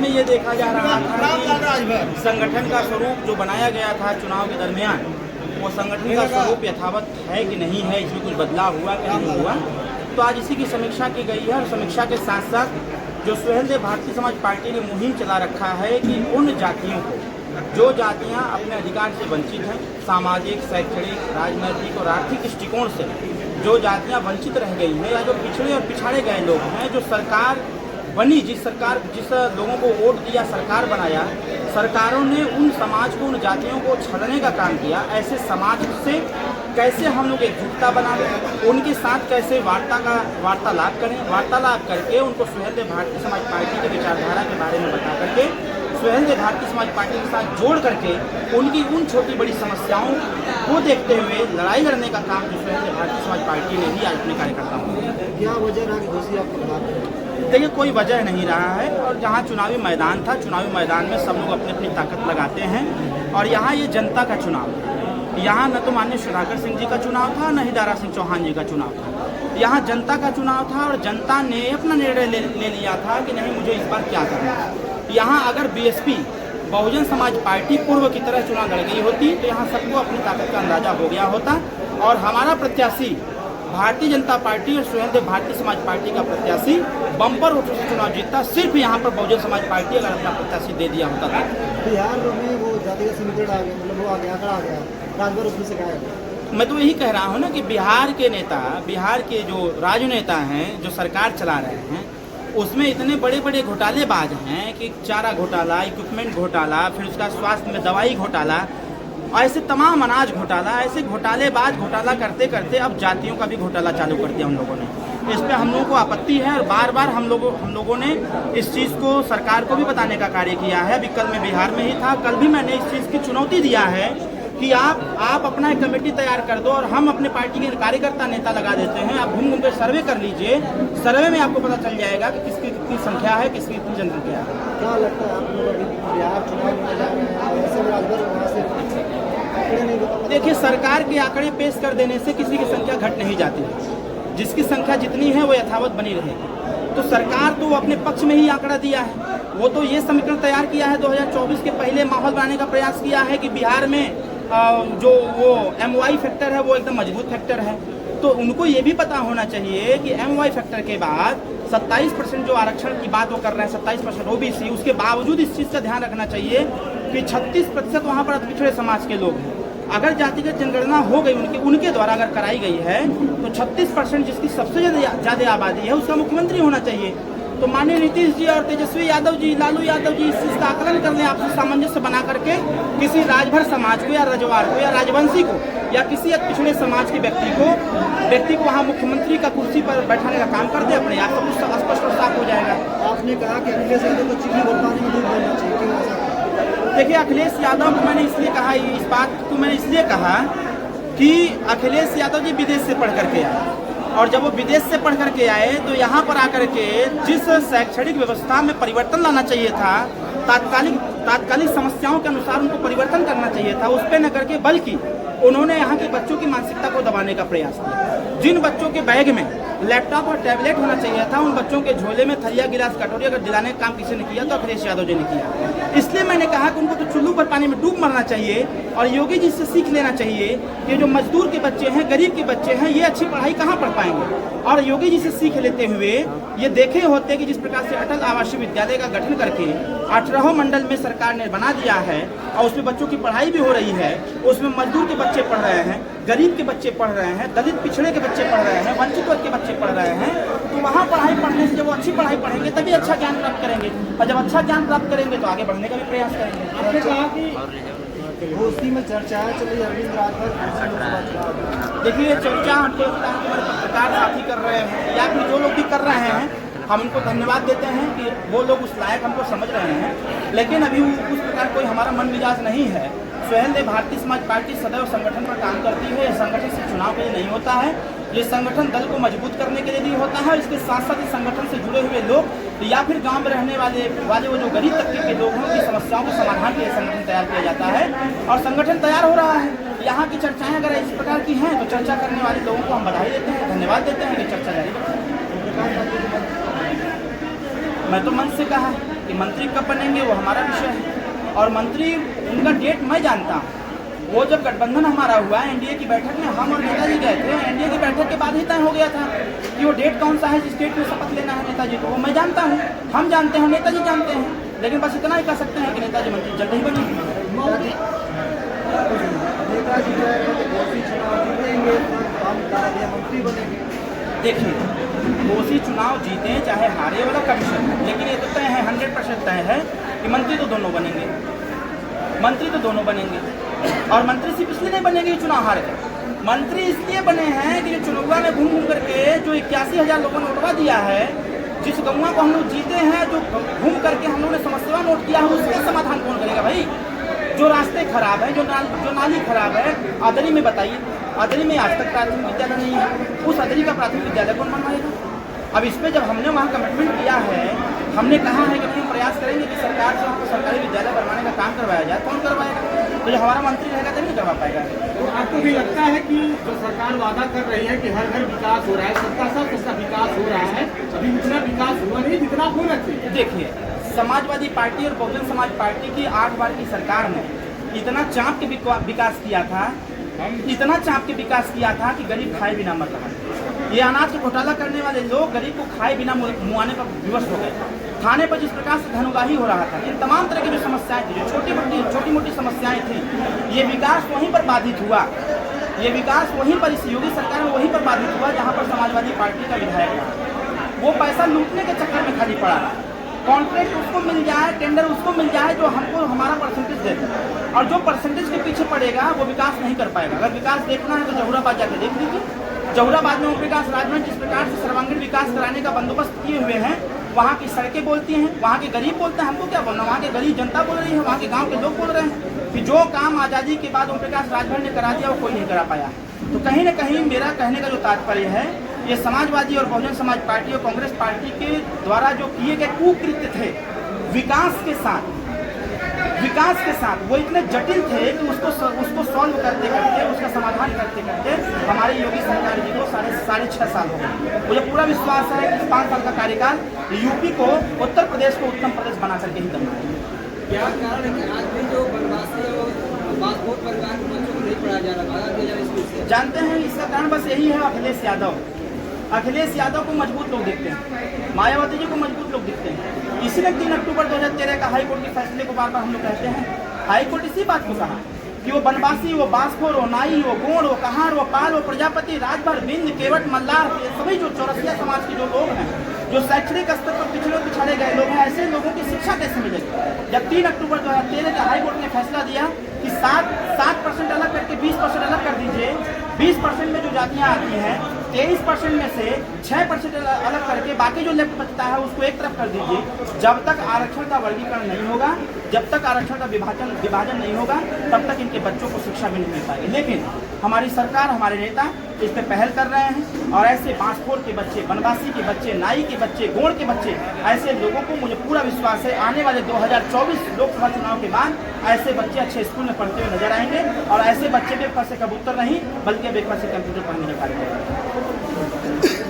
इसमें ये देखा जा रहा था कि संगठन का स्वरूप जो बनाया गया था चुनाव के दरमियान, वो संगठन का स्वरूप यथावत है कि नहीं है, इसमें कुछ बदलाव हुआ कि नहीं हुआ। तो आज इसी की समीक्षा की गई है और समीक्षा के साथ साथ जो सुहेलदेव भारतीय समाज पार्टी ने मुहिम चला रखा है कि उन जातियों को, जो जातियां अपने अधिकार से वंचित हैं, सामाजिक, शैक्षणिक, राजनैतिक और आर्थिक दृष्टिकोण से जो जातियां वंचित रह गई हैं, या जो पिछड़े और पिछाड़े गए लोग हैं, जो सरकार बनी, जिस लोगों को वोट दिया, सरकार बनाया, सरकारों ने उन समाज को, उन जातियों को छलने का काम किया। ऐसे समाज से कैसे हम लोग एकजुटता बनाएं, उनके साथ कैसे वार्तालाप करें, वार्तालाप करके उनको सुहेलदेव भारतीय समाज पार्टी की विचारधारा के बारे में बता करके सुहेलदेव भारतीय समाज पार्टी के साथ जोड़ करके उनकी उन छोटी बड़ी समस्याओं को देखते हुए लड़ाई लड़ने का काम जो सुहेलदेव भारतीय समाज पार्टी ने भी आज अपने कार्यकर्ताओं को। क्या वजह रहा कि घोषी आपको? देखिए, कोई वजह नहीं रहा है। और जहाँ चुनावी मैदान था, चुनावी मैदान में सब लोग अपनी अपनी ताकत लगाते हैं और यहाँ ये जनता का चुनाव है। यहाँ न तो माननीय सुधाकर सिंह जी का चुनाव था, न ही दारा सिंह चौहान जी का चुनाव था। यहाँ जनता का चुनाव था और जनता ने अपना निर्णय ले लिया था कि नहीं, मुझे इस बार क्या करना है। यहाँ अगर बीएसपी बहुजन समाज पार्टी पूर्व की तरह चुनाव लड़ गई होती तो यहाँ सबको अपनी ताकत का अंदाजा हो गया होता और हमारा प्रत्याशी भारतीय जनता पार्टी और सुहेलदेव भारतीय समाज पार्टी का प्रत्याशी बम्पर वोटों से चुनाव जीतता। सिर्फ यहाँ पर बहुजन समाज पार्टी अगर अपना प्रत्याशी दे दिया होता था। बिहार में वो जातिगत समीकरण आ गया, मतलब वो आ गया, आंकड़ा आ गया, राजभर उसमें से गायब। मैं तो यही कह रहा हूँ ना कि बिहार के नेता, बिहार के जो राजनेता हैं, जो सरकार चला रहे हैं, उसमें इतने बड़े बड़े घोटालेबाज हैं कि चारा घोटाला, इक्विपमेंट घोटाला, फिर उसका स्वास्थ्य में दवाई घोटाला, ऐसे तमाम अनाज घोटाला, ऐसे घोटालेबाज घोटाला करते करते अब जातियों का भी घोटाला चालू कर दिया उन लोगों ने। इस पर हम लोगों को आपत्ति है और बार बार हम लोगों ने इस चीज़ को सरकार को भी बताने का कार्य किया है। अभी कल मैं बिहार में ही था, कल भी मैंने इस चीज़ की चुनौती दिया है कि आप अपना एक कमेटी तैयार कर दो और हम अपने पार्टी के कार्यकर्ता नेता लगा देते हैं। आप घूम घूम कर सर्वे कर लीजिए, सर्वे में आपको पता चल जाएगा कि किसकी कितनी संख्या है, किसकी कितनी जनसंख्या है। क्या लगता है आप लोग बिहार चुनाव में जा रहे हैं, ऐसे राजभर वहाँ से आंकड़े नहीं बता? देखिए, सरकार के आंकड़े पेश कर देने से किसी की संख्या घट नहीं जाती है। जिसकी संख्या जितनी है वो यथावत बनी रहेगी। तो सरकार तो अपने पक्ष में ही आंकड़ा दिया है। वो तो ये समीकरण तैयार किया है, 2024 के पहले माहौल बनाने का प्रयास किया है कि बिहार में जो वो MY फैक्टर है वो एकदम मजबूत फैक्टर है। तो उनको ये भी पता होना चाहिए कि MY फैक्टर के बाद 27% जो आरक्षण की बात वो कर रहे हैं, 27% OBC, उसके बावजूद इस चीज़ का ध्यान रखना चाहिए कि 36% वहाँ पर पिछड़े समाज के लोग हैं। अगर जातिगत जनगणना हो गई उनके द्वारा अगर कराई गई है तो 36% जिसकी सबसे ज़्यादा आबादी है उसका मुख्यमंत्री होना चाहिए। तो माननीय नीतीश जी और तेजस्वी यादव जी, लालू यादव जी इस चीज़ का आकलन कर लें, आपसे सामंजस्य बना करके किसी राजभर समाज को या रजवार को या राजवंशी को या किसी एक पिछड़े समाज के व्यक्ति को वहाँ मुख्यमंत्री का कुर्सी पर बैठाने का काम कर दे, अपने आप सब कुछ स्पष्ट और साफ हो जाएगा। आपने कहा कि अखिलेश यादव को चिट्ठी पानी में डूब देना चाहिए, क्यों ऐसा? देखिए, अखिलेश यादव को मैंने इसलिए कहा, इस बात को मैंने इसलिए कहा कि अखिलेश यादव जी विदेश से पढ़ करके आए और जब वो विदेश से पढ़ करके आए तो यहाँ पर आकर के जिस शैक्षणिक व्यवस्था में परिवर्तन लाना चाहिए था, तात्कालिक समस्याओं के अनुसार उनको परिवर्तन करना चाहिए था, उस पर न करके बल्कि उन्होंने यहाँ के बच्चों की मानसिकता को दबाने का प्रयास किया। जिन बच्चों के बैग में लैपटॉप और टैबलेट होना चाहिए था, उन बच्चों के झोले में थलिया, गिलास, कटोरी अगर दिलाने का काम किसी ने किया तो अखिलेश यादव जी ने किया। इसलिए मैंने कहा कि उनको तो चुल्लू पर पानी में डूब मरना चाहिए और योगी जी से सीख लेना चाहिए कि जो मजदूर के बच्चे हैं, गरीब के बच्चे हैं, ये अच्छी पढ़ाई कहाँ पढ़ पाएंगे। और योगी जी से सीख लेते हुए ये देखे होते कि जिस प्रकार से अटल आवासीय विद्यालय का गठन करके 18 मंडल में सरकार ने बना दिया है और उसमें बच्चों की पढ़ाई भी हो रही है, उसमें मजदूर के बच्चे पढ़ रहे हैं, गरीब के बच्चे पढ़ रहे हैं, दलित पिछड़े के बच्चे पढ़ रहे हैं, वंचित वर्ग के बच्चे पढ़ रहे हैं। तो वहाँ पढ़ाई पढ़ने से जब वो अच्छी पढ़ाई पढ़ेंगे तभी अच्छा ज्ञान प्राप्त करेंगे और जब अच्छा ज्ञान प्राप्त करेंगे तो आगे बढ़ने का भी प्रयास करेंगे। आपने कहा कि घोषी में चर्चा चली अरविंद राजभर। देखिए, चर्चा हमको हमारे पत्रकार साथी कर रहे हैं या फिर जो लोग भी कर रहे हैं, हम उनको धन्यवाद देते हैं कि वो लोग उस लायक हमको समझ रहे हैं, लेकिन अभी उस प्रकार कोई हमारा मन मिजाज नहीं है। सुहेलदेव भारतीय समाज पार्टी सदैव संगठन पर काम करती है। यह संगठन सिर्फ चुनाव के लिए नहीं होता है, ये संगठन दल को मजबूत करने के लिए भी होता है। इसके साथ साथ इस संगठन से जुड़े हुए लोग या फिर गांव में रहने वाले वो जो गरीब तबके के लोग हैं उनकी समस्याओं के समाधान के लिए संगठन तैयार किया जाता है और संगठन तैयार हो रहा है। यहाँ की चर्चाएं अगर इस प्रकार की हैं तो चर्चा करने वाले लोगों को हम बधाई देते हैं, धन्यवाद देते हैं कि चर्चा जारी रखें। मैं तो मन से कहा कि मंत्री कब बनेंगे वो हमारा विषय है, और मंत्री उनका डेट मैं जानता हूँ। वो जब गठबंधन हमारा हुआ एनडीए की बैठक में हम और नेताजी गए थे, एनडीए की बैठक के बाद ही तय हो गया था कि वो डेट कौन सा है जिस डेट में शपथ लेना है नेताजी को। वो मैं जानता हूँ, हम जानते हैं, नेताजी जानते हैं, लेकिन बस इतना ही कह सकते हैं कि नेताजी मंत्री जल्द ही बनेंगे। नेताजी जो है चुनाव जीतेंगे, मंत्री बनेंगे। देखिए, कोसी चुनाव जीते चाहे हारे वाला कमीशन है, लेकिन ये तो तय है, 100% तय है कि मंत्री तो दोनों बनेंगे, मंत्री तो दोनों बनेंगे। और मंत्री सिर्फ इसलिए नहीं बनेंगे चुनाव हार गए, मंत्री इसलिए बने हैं कि जो चुनाव में घूम घूम करके जो 81,000 लोगों ने वोटवा दिया है, जिस गौवा को हम लोग जीते हैं, जो घूम करके हम लोगों ने समस्या नोट किया है, उसका समाधान कौन करेगा भाई? जो रास्ते खराब है, जो नाली खराब है, आदरी में बताइए, आदरी में आज तक प्राथमिक विद्यालय नहीं है, उस आदरी का प्राथमिक विद्यालय कौन बनवाएगा? अब इस पर जब हमने वहाँ कमिटमेंट किया है, हमने कहा है कि नहीं प्रयास करेंगे कि सरकार से हमको सरकारी विद्यालय बनवाने का काम करवाया जाए, कौन करवाएगा? तो जो हमारा मंत्री रहेगा तभी नहीं करवा पाएगा। तो आपको भी लगता है कि जो सरकार वादा कर रही है कि हर घर विकास हो रहा है, सबका साथ उसका विकास हो रहा है, अभी उतना विकास हुआ नहीं जितना होना चाहिए? देखिए, समाजवादी पार्टी और बहुजन समाज पार्टी की 8 बार की सरकार ने इतना चाप के विकास किया था, इतना चाप के विकास किया था कि गरीब खाए बिना मर रहा है। ये अनाज का घोटाला करने वाले लोग गरीब को खाए बिना मुआने पर विवश हो गए। थाने पर जिस प्रकार से धनुगाही हो रहा था, इन तमाम तरह की जो समस्याएं थी, जो छोटी मोटी समस्याएं थी, ये विकास वहीं पर बाधित हुआ, ये विकास वहीं पर इस योगी सरकार में वहीं पर बाधित हुआ जहाँ पर समाजवादी पार्टी का विधायक था। वो पैसा लूटने के चक्कर में खाली पड़ा, कॉन्ट्रैक्ट उसको मिल जाए, टेंडर उसको मिल जाए जो हमको हमारा परसेंटेज देता, और जो परसेंटेज के पीछे पड़ेगा वो विकास नहीं कर पाएगा। अगर विकास देखना है तो जहुराबाद जाकर देख लीजिए। जहुराबाद में ओम प्रकाश राजभर जिस प्रकार से सर्वांगीण विकास कराने का बंदोबस्त किए हुए हैं, वहाँ की सड़कें बोलती हैं, वहाँ के गरीब बोलते हैं, हमको क्या बोलना, वहाँ के गरीब जनता बोल रही है, वहाँ के गाँव के लोग बोल रहे हैं कि जो काम आज़ादी के बाद ओम प्रकाश राजभर ने करा दिया वो कोई नहीं करा पाया। तो कहीं ना कहीं मेरा कहने का जो तात्पर्य है, ये समाजवादी और बहुजन समाज पार्टी और कांग्रेस पार्टी के द्वारा जो किए गए कुकृत्य थे विकास के साथ वो इतने जटिल थे कि उसको सॉल्व करते करते, उसका समाधान करते करते हमारी योगी सरकार जी को साढ़े 6 साल हो गए। मुझे पूरा विश्वास है कि 5 साल का कार्यकाल यूपी को, उत्तर प्रदेश को उत्तम प्रदेश बना करके ही दम है। क्या कारण है कि आज भी जो बनवासी और बासकोट परिवार के बच्चों को नहीं पढ़ाया जा रहा? जानते हैं इसका कारण बस यही है, अखिलेश यादव को मजबूत लोग दिखते हैं, मायावती जी को मजबूत लोग दिखते हैं। इसलिए 3 अक्टूबर 2013 का हाईकोर्ट के फैसले को बार बार हम लोग कहते हैं। हाईकोर्ट इसी बात को कहा कि वो बनवासी, वो बासखोर, वो नाई, वो गोंड, वो कहार, वो पाल, वो प्रजापति, राजभर, बिंद, केवट, मल्लार, ये सभी जो चौरसिया समाज के जो लोग हैं, जो शैक्षणिक स्तर पर पिछड़े गए लोग हैं, ऐसे लोगों की शिक्षा कैसे मिलेगी? जब 3 अक्टूबर 2013 का हाईकोर्ट ने फैसला दिया कि 7% अलग करके 20% अलग कर दीजिए, 20% में जो जातियाँ आती हैं, 23% में से 6% अलग करके बाकी जो लेफ्ट बचता है उसको एक तरफ कर दीजिए। जब तक आरक्षण का वर्गीकरण नहीं होगा, जब तक आरक्षण का विभाजन नहीं होगा, तब तक इनके बच्चों को शिक्षा भी नहीं मिल पाएगी। लेकिन हमारी सरकार, हमारे नेता इस पर पहल कर रहे हैं, और ऐसे बांसखोर के बच्चे, बनवासी के बच्चे, नाई के बच्चे, गोंड के बच्चे, ऐसे लोगों को मुझे पूरा विश्वास है आने वाले 2024 लोकसभा चुनाव के बाद ऐसे बच्चे अच्छे स्कूल में पढ़ते हुए नजर आएंगे, और ऐसे बच्चे बेफर से कबूतर नहीं बल्कि बेफर से कंप्यूटर पढ़ने का कार्य करेंगे।